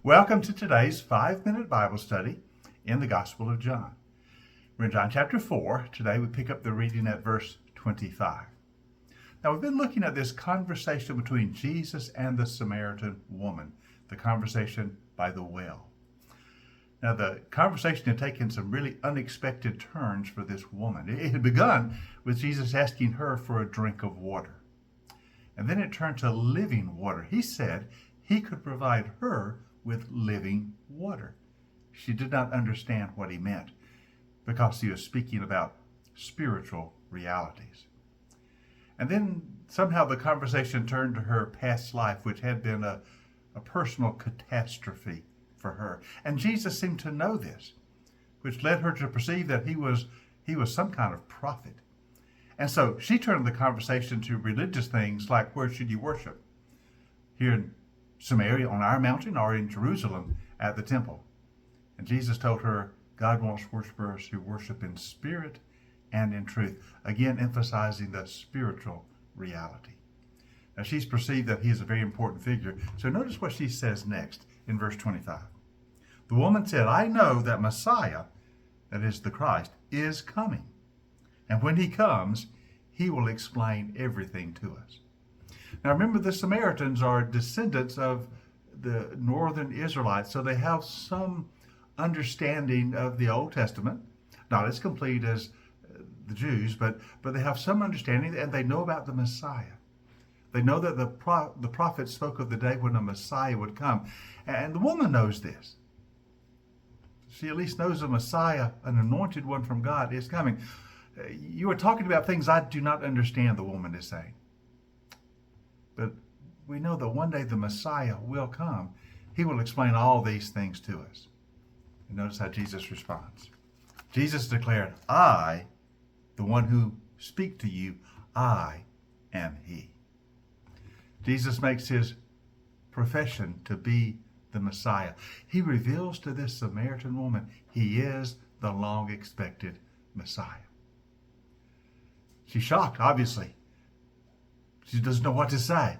Welcome to today's 5-minute Bible study in the Gospel of John. We're in John chapter 4. Today we pick up the reading at verse 25. Now we've been looking at this conversation between Jesus and the Samaritan woman, the conversation by the well. Now the conversation had taken some really unexpected turns for this woman. It had begun with Jesus asking her for a drink of water. And then it turned to living water. He said he could provide her with living water. She did not understand what he meant because he was speaking about spiritual realities. And then somehow the conversation turned to her past life, which had been a personal catastrophe for her. And Jesus seemed to know this, which led her to perceive that he was some kind of prophet. And so she turned the conversation to religious things like, where should you worship? Here in Samaria on our mountain, or in Jerusalem at the temple? And Jesus told her, God wants worshipers who worship in spirit and in truth. Again, emphasizing the spiritual reality. Now she's perceived that he is a very important figure. So notice what she says next in verse 25. The woman said, I know that Messiah, that is the Christ, is coming. And when he comes, he will explain everything to us. Now remember, the Samaritans are descendants of the northern Israelites, so they have some understanding of the Old Testament, not as complete as the Jews, but they have some understanding, and they know about the Messiah. They know that the prophet spoke of the day when a Messiah would come, and the woman knows this. She at least knows a Messiah, an anointed one from God, is coming. You are talking about things I do not understand, the woman is saying. But we know that one day the Messiah will come. He will explain all these things to us. And notice how Jesus responds. Jesus declared, I, the one who speak to you, I am he. Jesus makes his profession to be the Messiah. He reveals to this Samaritan woman he is the long-expected Messiah. She's shocked, obviously. She doesn't know what to say.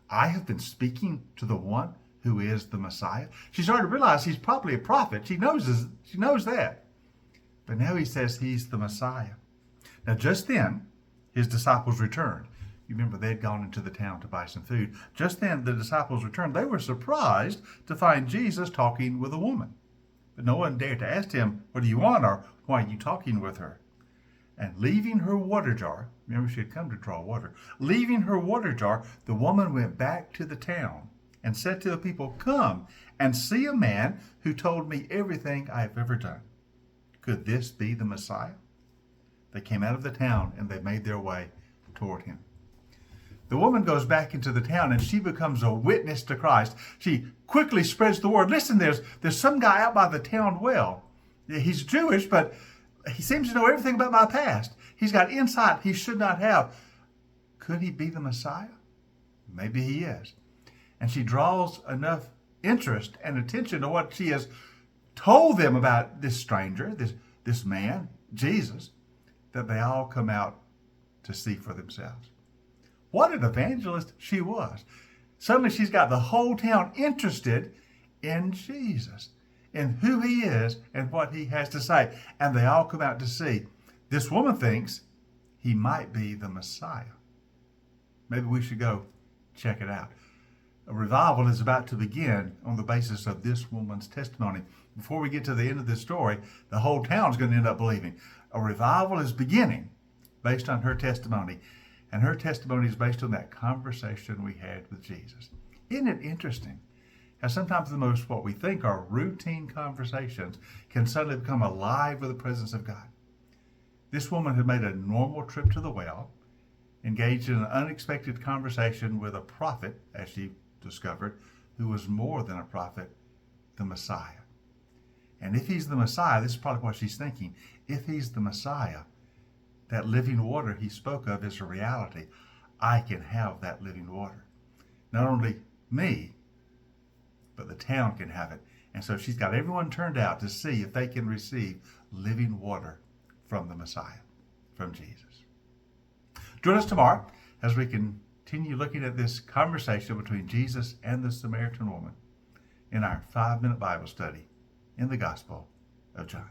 I have been speaking to the one who is the Messiah. She's starting to realize he's probably a prophet. She knows that. But now he says he's the Messiah. Now just then, his disciples returned. You remember they had gone into the town to buy some food. Just then the disciples returned. They were surprised to find Jesus talking with a woman. But no one dared to ask him, what do you want, or why are you talking with her? And leaving her water jar, remember she had come to draw water, leaving her water jar, the woman went back to the town and said to the people, come and see a man who told me everything I have ever done. Could this be the Messiah? They came out of the town and they made their way toward him. The woman goes back into the town and she becomes a witness to Christ. She quickly spreads the word. Listen, there's some guy out by the town well. He's Jewish, but he seems to know everything about my past. He's got insight he should not have. Could he be the Messiah? Maybe he is. And she draws enough interest and attention to what she has told them about this stranger, this man, Jesus, that they all come out to see for themselves. What an evangelist she was. Suddenly she's got the whole town interested in Jesus, in who he is and what he has to say. And they all come out to see. This woman thinks he might be the Messiah. Maybe we should go check it out. A revival is about to begin on the basis of this woman's testimony. Before we get to the end of this story, the whole town is going to end up believing. A revival is beginning based on her testimony. And her testimony is based on that conversation we had with Jesus. Isn't it interesting how sometimes the most what we think are routine conversations can suddenly become alive with the presence of God? This woman had made a normal trip to the well, engaged in an unexpected conversation with a prophet, as she discovered, who was more than a prophet, the Messiah. And if he's the Messiah, this is probably what she's thinking, if he's the Messiah, that living water he spoke of is a reality. I can have that living water. Not only me, but the town can have it. And so she's got everyone turned out to see if they can receive living water from the Messiah, from Jesus. Join us tomorrow as we continue looking at this conversation between Jesus and the Samaritan woman in our 5-minute Bible study in the Gospel of John.